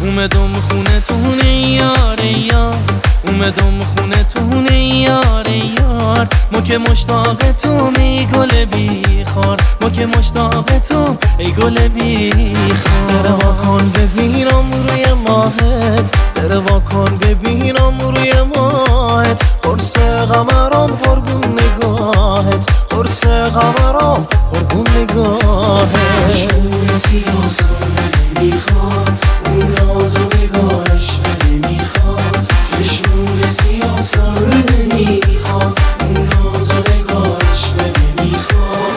اومدم خونه تونه یار یار، اومدم خونه تونه یار یار. ما که مشتاق تو ای گل بیخار، ما که مشتاق تو ای گل بیخار. بره واکن ببینم روی ماهت، بره واکن ببینم روی ماهت. قرص قمرم قربون نگاهت، قرص قمرم قربون نگاهت. چشمون سیاه میخواد، اون ناز و نگاهش بده میخواد. چشمون سیاه ساله میخواد، اون ناز و نگاهش بده میخواد.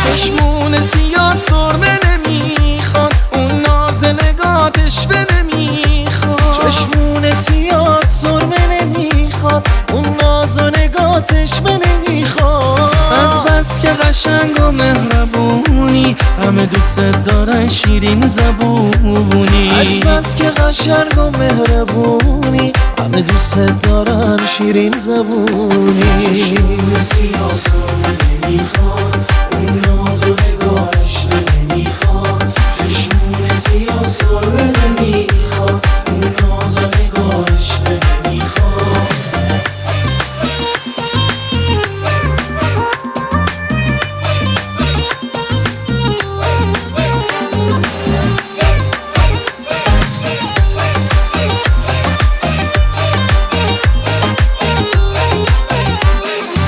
چشمون سیاد سرمه نمیخواد، اون ناز نگاتش به نمیخواد. چشمون سیاد سرمه نمیخواد، اون ناز و نگاتش به نمیخواد. از بس که قشنگ و مهربونی، همه دوست دارن شیرین زبونی. از بس که قشنگ و مهربونی، همه دوست دارن شیرین زبونی. چشمون سیاه سرمه نمیخواد، اون ناز و نگاهش نمیخواد. چشمون سیاه سرمه نمیخواد، اون ناز و نگاهش نمیخواد.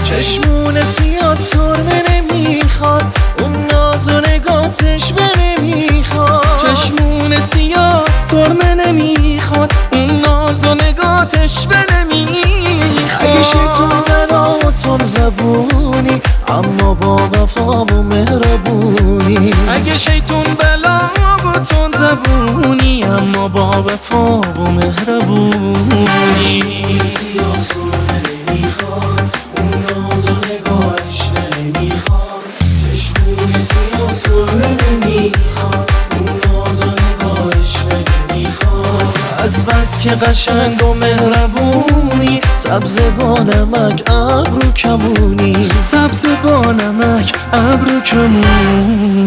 چشمون سیاد سرمه نمیخواد، اون ناز و نگاتش به نمیخواد. چشمون سیاد سرمه نمیخواد، اون ناز و نگاتش به نمیخواد. اگه شیطون بلا و تون زبونی، اما با وفا و مهربونی. اگه شیطون بلا و تون زبونی، اما با وفا و مهربونی. سیاه سرمه نمیخواد، اون ناز و نگاهش نمیخواد. چشمون سیاه سرمه نمیخواد، اون ناز و نگاهش نمیخواد. از بس که قشنگ و مهربونی، سبز با نمک ابرو کمونی. سبز با نمک ابرو کمونی.